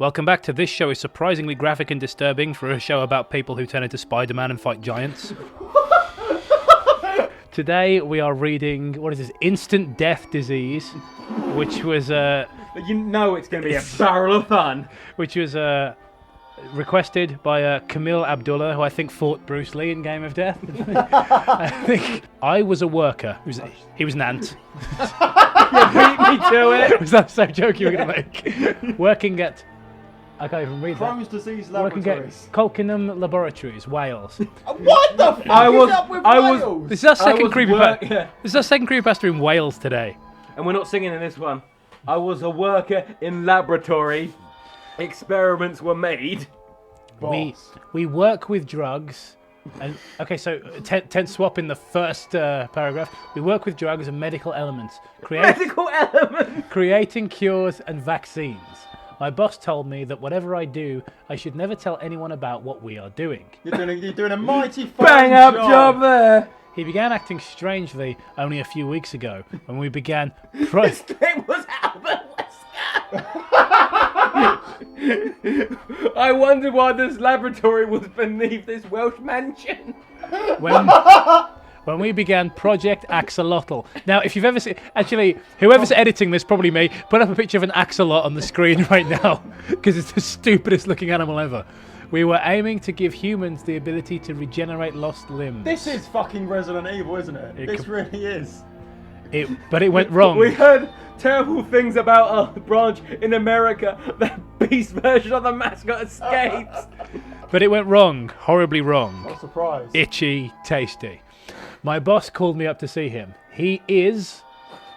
Welcome back to This Show is surprisingly graphic and disturbing for a show about people who turn into Spider-Man and fight giants. Today we are reading, what is this, Instant Death Disease, which was... You know it's going to be a barrel of fun. Which was requested by Camille Abdullah, who I think fought Bruce Lee in Game of Death. I think I was a worker. He was an ant. You beat me to it. Was that the same joke you were going to make? Working at... I can't even read Crohn's that. disease Working laboratories. at Colkingham Laboratories, Wales. What the fuck is up with Wales? This is our second creepypasta. Yeah. This is our second creepypasta in Wales today. And we're not singing in this one. I was a worker in laboratory. Experiments were made. We work with drugs. And okay, so tense swap in the first paragraph. We work with drugs and medical elements. Medical elements! Creating cures and vaccines. My boss told me that whatever I do, I should never tell anyone about what we are doing. You're doing a mighty fine Bang up job there! He began acting strangely only a few weeks ago when we began... His name was Albert Wesker! I wonder why this laboratory was beneath this Welsh mansion. When we began Project Axolotl. Now, if you've ever seen... Actually, whoever's editing this, probably me, put up a picture of an axolot on the screen right now, because it's the stupidest looking animal ever. We were aiming to give humans the ability to regenerate lost limbs. This is fucking Resident Evil, isn't it? This really is. But it went wrong. We heard terrible things about a branch in America. That beast version of the mascot escapes. But it went wrong. Horribly wrong. What a surprise. Itchy, tasty. My boss called me up to see him. He is,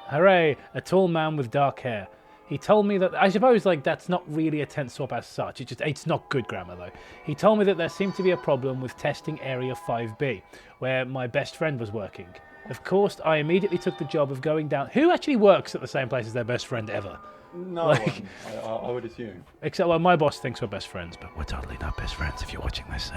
hooray, a tall man with dark hair. He told me that, I suppose, that's not really a tense swap as such. It's not good grammar, though. He told me that there seemed to be a problem with testing Area 5B, where my best friend was working. Of course, I immediately took the job of going down... Who actually works at the same place as their best friend ever? No one, I would assume. Except, well, my boss thinks we're best friends, but we're totally not best friends if you're watching this.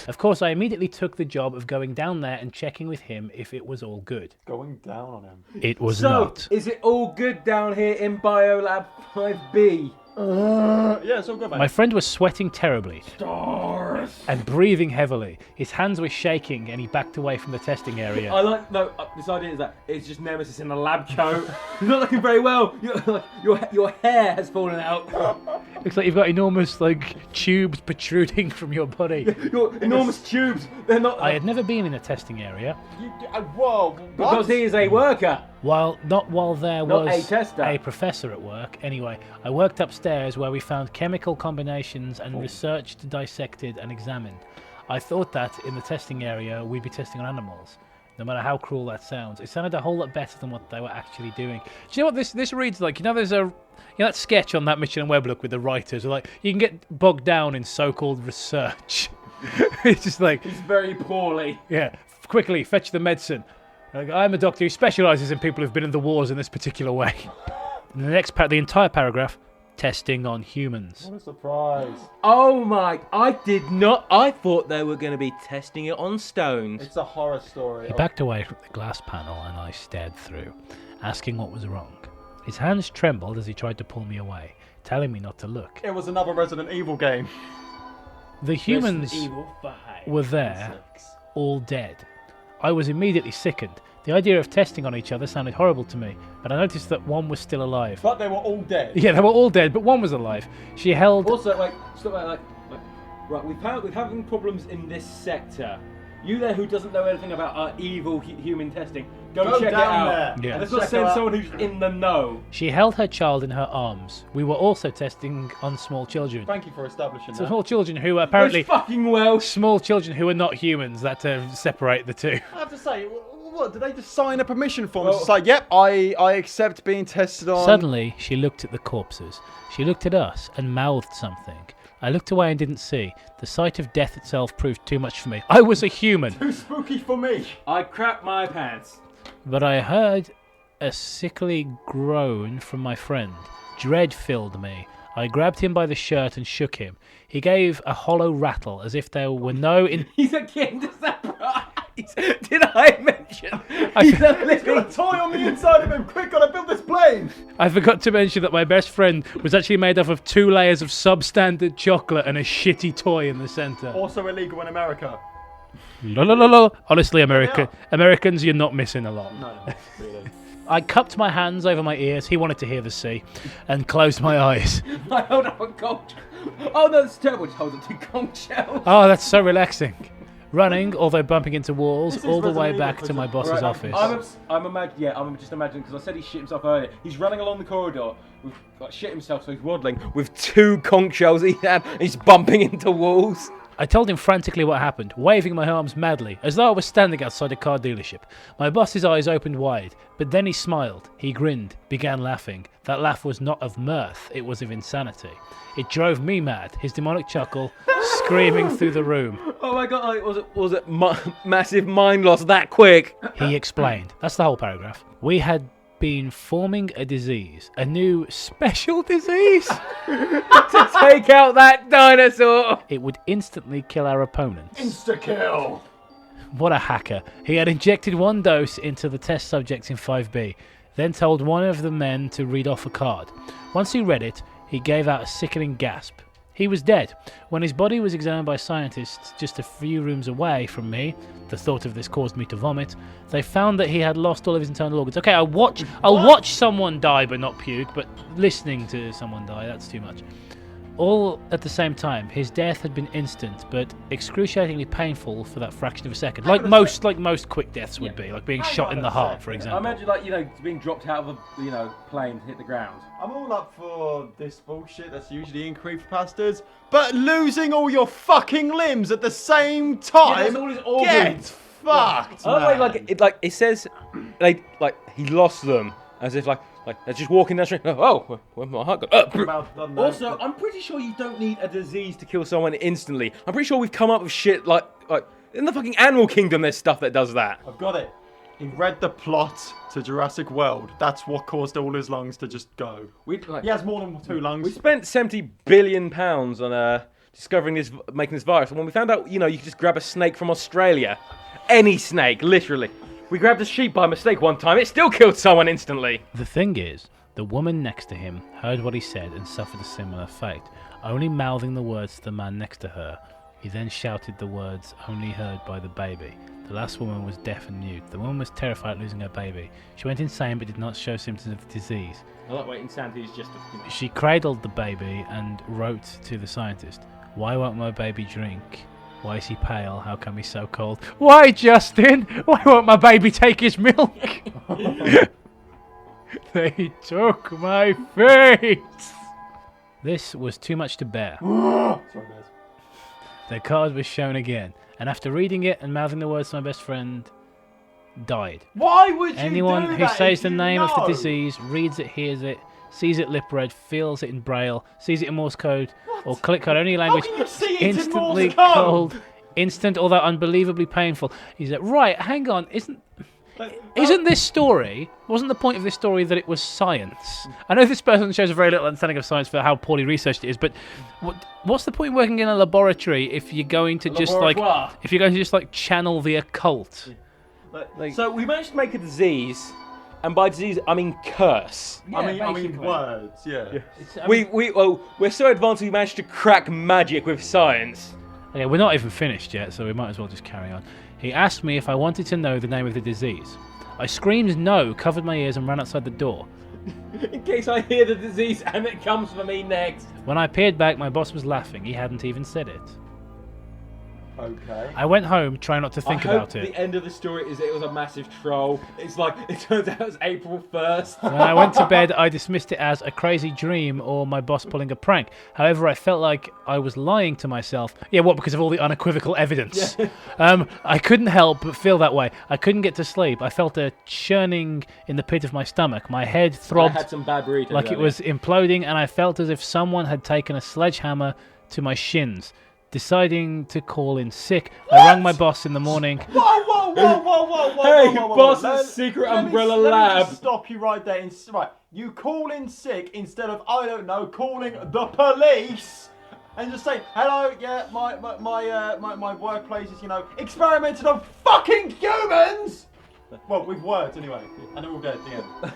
Of course, I immediately took the job of going down there and checking with him if it was all good. Going down on him. It was not. So, is it all good down here in Biolab 5B? Yeah, it's all good, mate. My friend was sweating terribly. Stars. And breathing heavily. His hands were shaking and he backed away from the testing area. This idea is that it's just Nemesis in a lab coat. You're not looking very well. Your hair has fallen out. Looks like you've got enormous tubes protruding from your body. Your enormous tubes. They're not. I had never been in a testing area. Whoa, Because he is a worker. While there Not was a tester. a professor at work. Anyway, I worked upstairs where we found chemical combinations and researched, dissected and examined. I thought that in the testing area we'd be testing on animals. No matter how cruel that sounds. It sounded a whole lot better than what they were actually doing. Do you know what this reads like? There's that sketch on that Michelin Web look with the writers are you can get bogged down in so-called research. It's just He's very poorly. yeah, quickly fetch the medicine. I'm a doctor who specialises in people who've been in the wars in this particular way. And the entire paragraph, testing on humans. What a surprise. Oh my, I thought they were going to be testing it on stones. It's a horror story. He backed away from the glass panel and I stared through, asking what was wrong. His hands trembled as he tried to pull me away, telling me not to look. It was another Resident Evil game. The humans Evil 5. were there, all dead. I was immediately sickened. The idea of testing on each other sounded horrible to me, but I noticed that one was still alive. But they were all dead. Yeah, they were all dead, but one was alive. She held... Also, right, we're having problems in this sector. You there who doesn't know anything about our evil human testing, go check it down out. there. Yeah. Let's not send someone who's in the know. She held her child in her arms. We were also testing on small children. Thank you for establishing So that. small children who are apparently... Those fucking Welsh. Small children who are not humans, that separate the two. I have to say, what, did they just sign a permission form? Well- It's like, yep, I accept being tested on. Suddenly, she looked at the corpses. She looked at us and mouthed something. I looked away and didn't see. The sight of death itself proved too much for me. I was a human. Too spooky for me. I crapped my pants. But I heard a sickly groan from my friend. Dread filled me. I grabbed him by the shirt and shook him. He gave a hollow rattle as if there were no... He's a king to surprise. Did I mention? He's a He's got a toy on the inside of him. Quick, gotta build this plane. I forgot to mention that my best friend was actually made up of 2 layers of substandard chocolate and a shitty toy in the center. Also illegal in America. La. Honestly, Yeah. Americans, you're not missing a lot. No, really. I cupped my hands over my ears. He wanted to hear the sea, and closed my eyes. I hold up a conch. Oh no, that's terrible. Just hold up 2 conch shells. Oh, that's so relaxing. Running, although bumping into walls, This is all the way Resident back Evil to my prison. boss's Right, office. I'm just imagining because I said he shit himself earlier. He's running along the corridor with shit himself, so he's waddling with 2 conch shells he had. And he's bumping into walls. I told him frantically what happened, waving my arms madly, as though I was standing outside a car dealership. My boss's eyes opened wide, but then he smiled. He grinned, began laughing. That laugh was not of mirth, it was of insanity. It drove me mad, his demonic chuckle screaming through the room. Oh my god! Was it massive mind loss that quick? He explained. That's the whole paragraph. We had been forming a disease, a new special disease. To take out that dinosaur. It would instantly kill our opponents. Insta-kill! What a hacker. He had injected 1 dose into the test subjects in 5B, then told one of the men to read off a card. Once he read it, he gave out a sickening gasp. He was dead. When his body was examined by scientists just a few rooms away from me, the thought of this caused me to vomit, they found that he had lost all of his internal organs. Okay, I'll watch someone die but not puke, but listening to someone die, that's too much. All at the same time. His death had been instant, but excruciatingly painful for that fraction of a second. Like most quick deaths would be, like being shot in the heart, for I example. imagine being dropped out of a plane to hit the ground. I'm all up for this bullshit that's usually in creepypastas, but losing all your fucking limbs at the same time. that's all his organs. Get fucked, I love man. the way, it says, he lost them, as if they're just walking down the street. Oh, where's my heart gone? Also, I'm pretty sure you don't need a disease to kill someone instantly. I'm pretty sure we've come up with shit like in the fucking animal kingdom. There's stuff that does that. I've got it. He read the plot to Jurassic World. That's what caused all his lungs to just go. He has more than 2 lungs. We spent £70 billion on discovering this, making this virus. And when we found out, you could just grab a snake from Australia, any snake, literally. We grabbed a sheep by mistake one time. It still killed someone instantly. The thing is, the woman next to him heard what he said and suffered a similar fate, only mouthing the words to the man next to her. He then shouted the words only heard by the baby. The last woman was deaf and mute. The woman was terrified of losing her baby. She went insane but did not show symptoms of the disease. I like waiting insanity is just She cradled the baby and wrote to the scientist, "Why won't my baby drink? Why is he pale? How come he's so cold? Why, Justin? Why won't my baby take his milk?" They took my face. This was too much to bear. Sorry, guys. The card was shown again, and after reading it and mouthing the words to my best friend, died. Why would you Anyone do who that says if the you name of the know? disease, reads it, hears it, sees it lip read, feels it in braille, sees it in Morse code, or click on any language, can you see it in instantly Morse code? cold, instant, although unbelievably painful. He's like, right, hang on, isn't this story, wasn't the point of this story that it was science? I know this person shows a very little understanding of science for how poorly researched it is, but what's the point of working in a laboratory if you're going to just channel the occult? So we managed to make a disease, and by disease I mean curse. I mean words, yeah. We're so advanced we managed to crack magic with science. Okay, we're not even finished yet, so we might as well just carry on. He asked me if I wanted to know the name of the disease. I screamed no, covered my ears, and ran outside the door. In case I hear the disease and it comes for me next. When I peered back, my boss was laughing. He hadn't even said it. Okay. I went home, trying not to think about The it. end of the story is it was a massive troll. It's like, it turns out it was April 1st. When I went to bed, I dismissed it as a crazy dream or my boss pulling a prank. However, I felt like I was lying to myself. Yeah, what, because of all the unequivocal evidence? I couldn't help but feel that way. I couldn't get to sleep. I felt a churning in the pit of my stomach. My head throbbed I had some bad burritos like it earlier. was imploding, and I felt as if someone had taken a sledgehammer to my shins. Deciding to call in sick, I rang my boss in the morning. Whoa! Hey, boss's secret umbrella let me lab. just stop you right there. Right, you call in sick instead of, I don't know, calling the police and just say, hello, yeah, my workplace is, experimented on fucking humans. Well, with words anyway, and then we'll get at the end.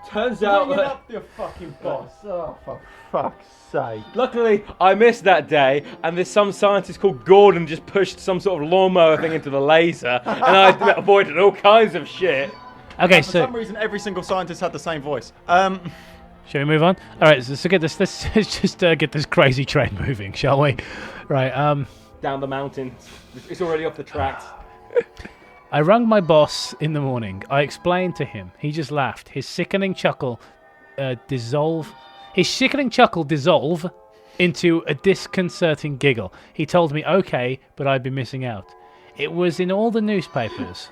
Turns out, Bringing up your fucking boss. Oh, for fuck's sake. luckily, I missed that day, and there's some scientist called Gordon just pushed some sort of lawnmower thing into the laser, and I avoided all kinds of shit. Okay, For so some reason, every single scientist had the same voice. shall we move on? All right, so get this. Let's just get this crazy train moving, shall we? Right. Down the mountain. It's already off the tracks. I rang my boss in the morning. I explained to him. He just laughed. His sickening chuckle dissolve into a disconcerting giggle. He told me, okay, but I'd be missing out. It was in all the newspapers.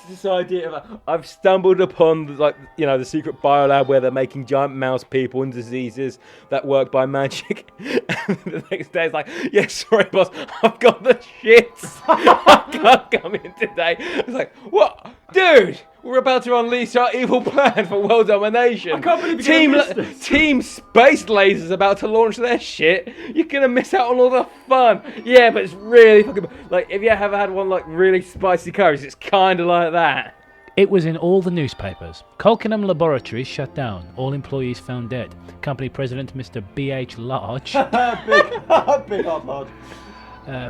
This idea of I've stumbled upon the secret biolab where they're making giant mouse people and diseases that work by magic. And the next day it's like, yeah, sorry boss, I've got the shits. I can't come in today. It's like, what, dude? We're about to unleash our evil plan for world domination. I can't believe you're gonna miss this. Team Space Lasers about to launch their shit. You're gonna miss out on all the fun. Yeah, but it's really fucking like if you ever had one like really spicy curries, it's kind of like that. It was in all the newspapers. Colkingham Laboratories shut down. All employees found dead. Company president Mr. B.H. Large Big hot lord.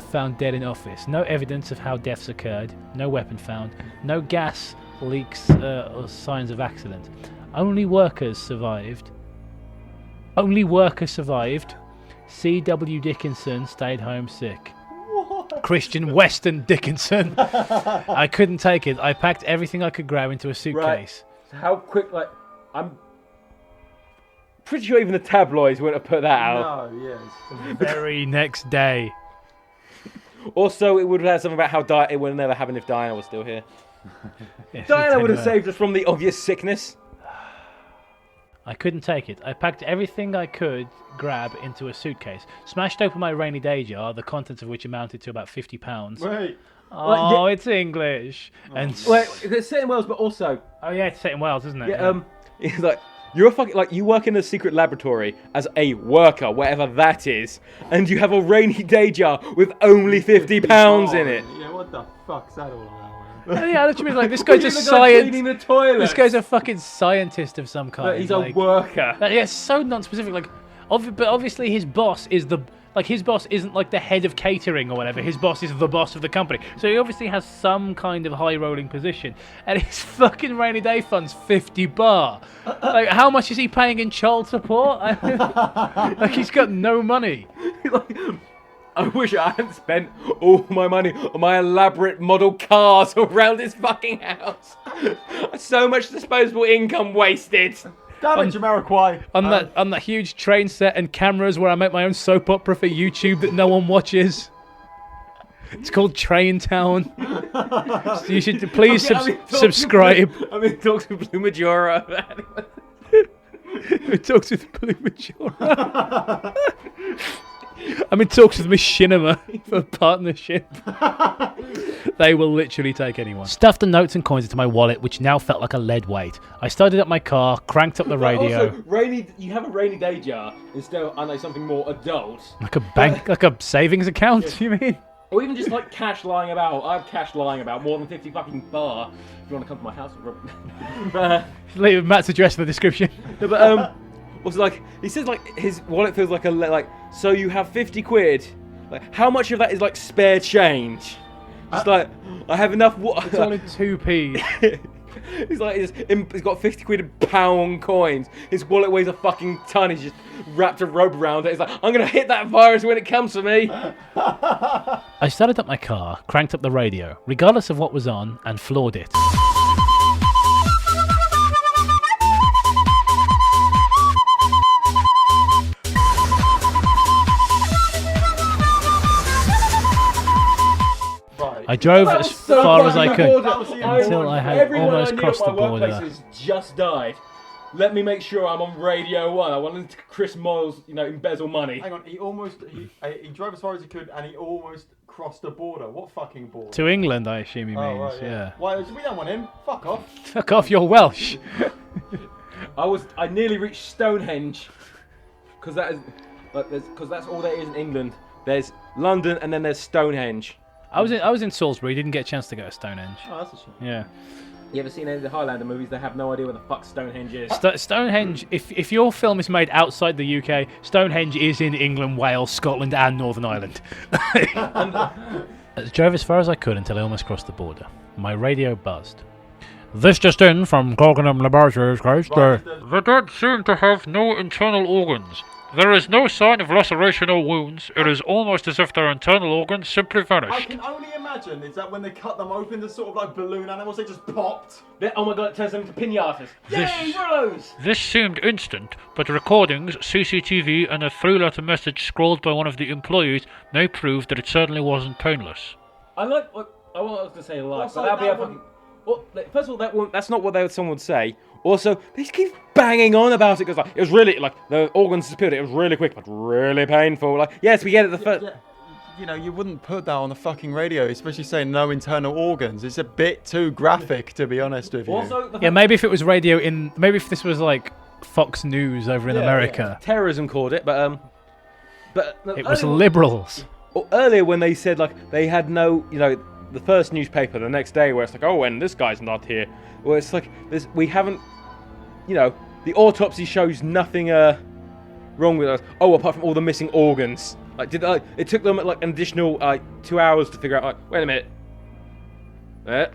found dead in office. No evidence of how deaths occurred. No weapon found. No gas leaks or signs of accident. Only workers survived. C.W. Dickinson stayed home sick. What? Christian Weston Dickinson. I couldn't take it. I packed everything I could grab into a suitcase. So how quick? Like, I'm pretty sure even the tabloids wouldn't have put that out. No, yes. Very next day. Also, it would have had something about how it would have never happened if Diana was still here. Yes, Diana would have anyway. saved us from the obvious sickness. I couldn't take it. I packed everything I could grab into a suitcase, smashed open my rainy day jar, the contents of which amounted to about £50. Wait. Oh, it's English. And Wait, it's set in Wales, but also, oh yeah, it's set in Wales, isn't it? it's like you're a fucking you work in a secret laboratory as a worker, whatever that is, and you have a rainy day jar with only £50 in it. Yeah, what the fuck's that all about? Yeah, that's what I mean. Like this guy's a You're the guy scientist. cleaning the toilet. This guy's a fucking scientist of some kind. But he's like, a worker. yeah, it's so non-specific. Like, but obviously his boss is his boss isn't like the head of catering or whatever. His boss is the boss of the company. So he obviously has some kind of high-rolling position. And his fucking rainy day fund's 50 bar. Like, how much is he paying in child support? Like, he's got no money. I wish I hadn't spent all my money on my elaborate model cars around this fucking house. So much disposable income wasted. Damn it, Jamiroquai. On that huge train set and cameras where I make my own soap opera for YouTube that no one watches. It's called Train Town. So you should please subscribe. I'm in talks with Blue Majora. I'm in talks with Blue Majora. I'm in talks with Machinima for partnership. They will literally take anyone. Stuffed the notes and coins into my wallet, which now felt like a lead weight. I started up my car, cranked up the radio. Also, you have a rainy day jar instead of, I know, something more adult. Like a bank, like a savings account, you mean? Or even just like cash lying about. I have cash lying about, more than 50 fucking bar. If you want to come to my house. Leave Matt's address in the description. No, but also, like, he says, like, his wallet feels like so you have 50 quid. Like, how much of that is, like, spare change? Just like, I have enough... It's only 2p. He's like, he's got 50 quid in pound coins. His wallet weighs a fucking ton. He's just wrapped a rope around it. He's like, I'm going to hit that virus when it comes for me. I started up my car, cranked up the radio, regardless of what was on, and floored it. I drove as far as I could until I had almost crossed the border. Has just died. Let me make sure I'm on Radio 1. I wanted Chris Moyles, embezzle money. Hang on, he drove as far as he could and he almost crossed the border. What fucking border? To England, I assume he means, Oh, right, yeah. Why, we don't want him. Fuck off. Fuck off, you're Welsh. I nearly reached Stonehenge. Because that's all there is in England. There's London and then there's Stonehenge. I was in Salisbury, didn't get a chance to go to Stonehenge. Oh, that's a shame. Yeah. You ever seen any of the Highlander movies? They have no idea where the fuck Stonehenge is. Stonehenge, if your film is made outside the UK, Stonehenge is in England, Wales, Scotland, and Northern Ireland. I drove as far as I could until I almost crossed the border. My radio buzzed. This just in from Guggenheim Laboratories, guys. The dead seem to have no internal organs. There is no sign of laceration or wounds. It is almost as if their internal organs simply I vanished. can only imagine is that when they cut them open, the sort of like balloon animals, they just popped. Oh my god, it turns them into pinatas. Yay, Rose! This seemed instant, but recordings, CCTV, and a three-letter message scrawled by one of the employees may prove that it certainly wasn't painless. I like. I was gonna say like, Also, but that'd be that a fucking. Well, first of all, that's not what someone would say. Also, they just keep banging on about it because like it was really like the organs disappeared. It was really quick, but really painful. Like yes, we get it. The first. Yeah. You know, you wouldn't put that on the fucking radio, especially saying no internal organs. It's a bit too graphic, to be honest with you. Also, Yeah, maybe if it was radio maybe if this was like Fox News over in America. terrorism called it, but It was liberals. earlier when they said like they had no, the first newspaper the next day where it's like, oh, and this guy's not here. Well, it's like we haven't, the autopsy shows nothing wrong with us. Oh, apart from all the missing organs. Like, it took them like an additional 2 hours to figure out. Like, wait a minute,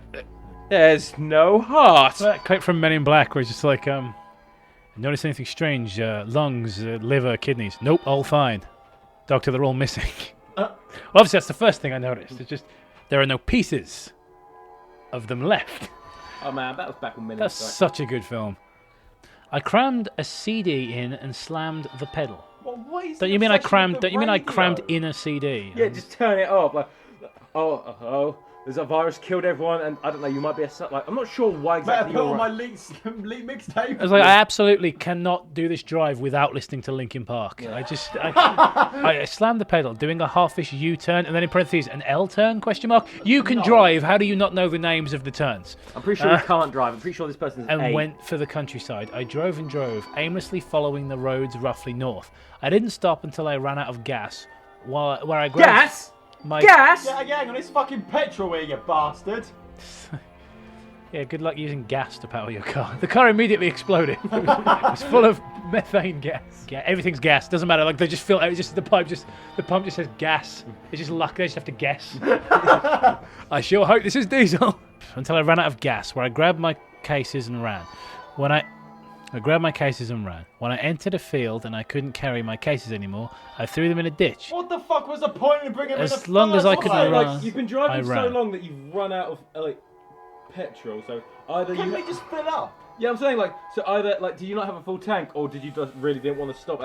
there's no heart. That clip from Men in Black where it's just like, notice anything strange? Lungs, liver, kidneys. Nope, all fine. Doctor, they're all missing. Well, obviously, that's the first thing I noticed. It's just there are no pieces of them left. Oh man, that was back when Men in That's Black. such a good film. I crammed a CD in and slammed the pedal. Well, what is Don't the you mean I obsession crammed? with the Don't you mean I radio? crammed in a CD? Yeah, just turn it off. Like, oh, there's a virus killed everyone, and I don't know. You might be I'm not sure why Better exactly put you're on my right. leak mixtape. I was like, I absolutely cannot do this drive without listening to Linkin Park. Yeah. I slammed the pedal, doing a half-ish U-turn, and then in parentheses, an L-turn, question mark. You can drive, how do you not know the names of the turns? I'm pretty sure you can't drive. I'm pretty sure this person's And A. went for the countryside. I drove and drove, aimlessly following the roads roughly north. I didn't stop until I ran out of gas, where I grabbed Gas? my... Gas? Yeah, hang on, it's fucking petrol here, you bastard. Yeah, good luck using gas to power your car. The car immediately exploded. It was full of methane gas. Everything's gas. Doesn't matter. Like they just fill. It's just the pump just says gas. It's just luck. They just have to guess. I sure hope this is diesel. Until I ran out of gas, where I grabbed my cases and ran. When I grabbed my cases and ran. When I entered a field and I couldn't carry my cases anymore, I threw them in a ditch. What the fuck was the point in bringing them in the As long as I first could place? run. Like, you've been driving I so ran. long that you've run out of petrol. So either Can you. we just fill up? Yeah, I'm saying so either do you not have a full tank, or did you just really didn't want to stop?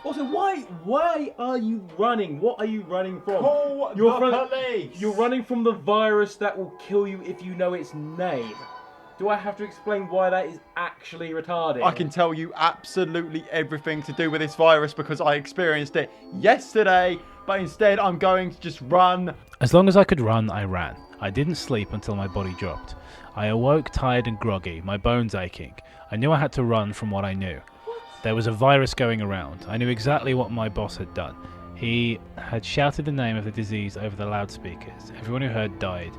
Also, why are you running? What are you running from? Call the police. You're running from the virus that will kill you if you know its name. Do I have to explain why that is actually retarded? I can tell you absolutely everything to do with this virus because I experienced it yesterday, but instead I'm going to just run. As long as I could run, I ran. I didn't sleep until my body dropped. I awoke tired and groggy, my bones aching. I knew I had to run from what I knew. There was a virus going around. I knew exactly what my boss had done. He had shouted the name of the disease over the loudspeakers. Everyone who heard died.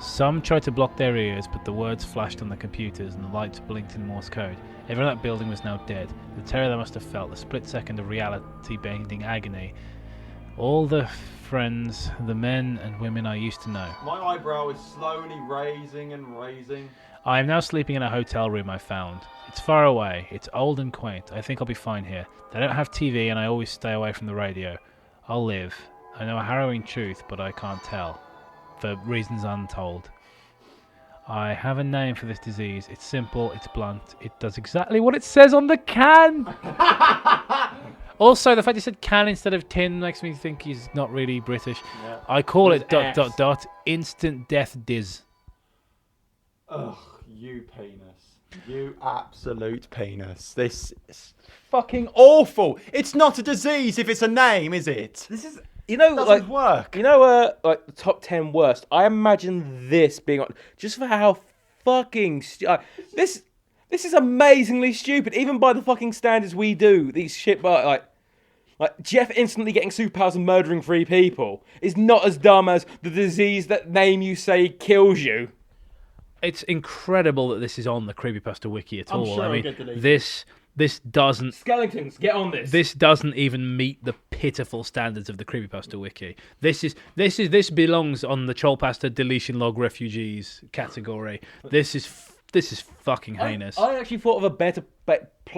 Some tried to block their ears, but the words flashed on the computers and the lights blinked in Morse code. Everyone in that building was now dead. The terror they must have felt, the split second of reality-bending agony. All the friends, the men and women I used to know. My eyebrow is slowly raising and raising. I am now sleeping in a hotel room I found. It's far away, it's old and quaint. I think I'll be fine here. They don't have TV and I always stay away from the radio. I'll live. I know a harrowing truth, but I can't tell. For reasons untold. I have a name for this disease. It's simple, it's blunt, it does exactly what it says on the can! Also, the fact he said can instead of tin makes me think he's not really British. Yeah. I call it S. instant death diz. Ugh, you penis. You absolute penis. This is fucking awful. It's not a disease if it's a name, is it? This is Doesn't work. like the top 10 worst. I imagine this being on just for how fucking this is amazingly stupid, even by the fucking standards we do. These shit, like Jeff instantly getting superpowers and murdering 3 people is not as dumb as the disease that name you say kills you. it's incredible that this is on the Creepypasta wiki at all. sure I it'll mean, get deleted. this doesn't. Skeletons, get on this. This doesn't even meet the pitiful standards of the Creepypasta wiki. This belongs on the Trollpasta deletion log refugees category. This is fucking heinous. I actually thought of a better,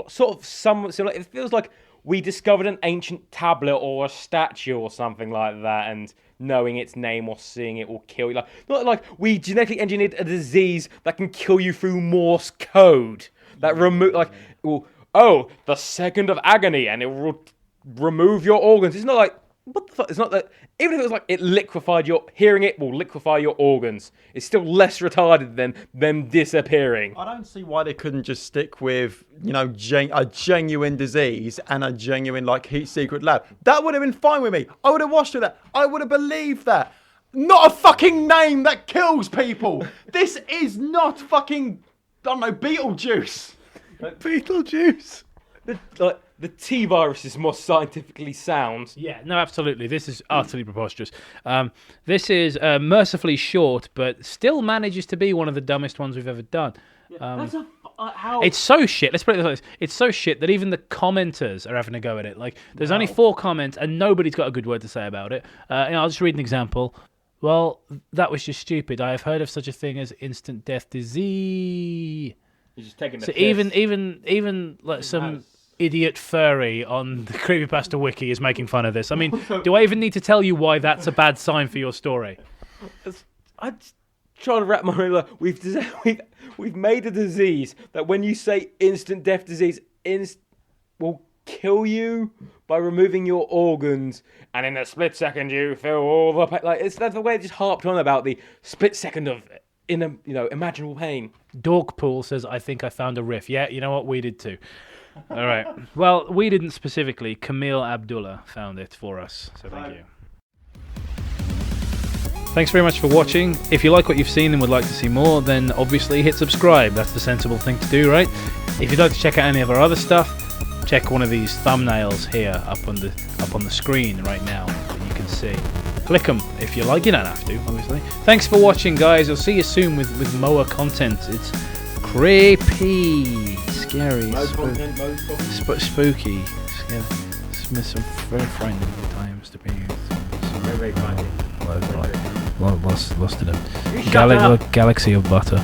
sort of somewhat similar. It feels like we discovered an ancient tablet or a statue or something like that, and knowing its name or seeing it will kill you. Like, not like we genetically engineered a disease that can kill you through Morse code. That the second of agony, and it will remove your organs. It's not like, what the fuck? It's not that. Even if it was like hearing it will liquefy your organs. It's still less retarded than them disappearing. I don't see why they couldn't just stick with, a genuine disease and a genuine, heat secret lab. That would have been fine with me. I would have watched with that. I would have believed that. Not a fucking name that kills people. This is not fucking, Beetlejuice. Beetlejuice. The T virus is more scientifically sound. Yeah, no, absolutely. This is utterly preposterous. This is mercifully short, but still manages to be one of the dumbest ones we've ever done. How? It's so shit. Let's put it like this. It's so shit that even the commenters are having a go at it. Like, there's only 4 comments, and nobody's got a good word to say about it. I'll just read an example. Well, that was just stupid. I have heard of such a thing as instant death disease. He's just taking the So piss. even like some idiot furry on the Creepypasta wiki is making fun of this. I mean, do I even need to tell you why that's a bad sign for your story? I'm trying to wrap my mind around. We've made a disease that when you say instant death disease, will kill you by removing your organs, and in a split second you feel all the pain. That's the way they just harped on about the split second of imaginable pain. Dorkpool says, I think I found a riff. Yeah, you know what? We did too. All right. Well, we didn't specifically. Camille Abdullah found it for us. So thank you. Thanks very much for watching. If you like what you've seen and would like to see more, then obviously hit subscribe. That's the sensible thing to do, right? If you'd like to check out any of our other stuff, check one of these thumbnails here up on the screen right now that you can see. Click them if you like. You don't have to, obviously. Thanks for watching, guys. I'll see you soon with more content. It's creepy, scary, spooky. Some very frightening times to be. Very, very funny. Lost in a galaxy of butter.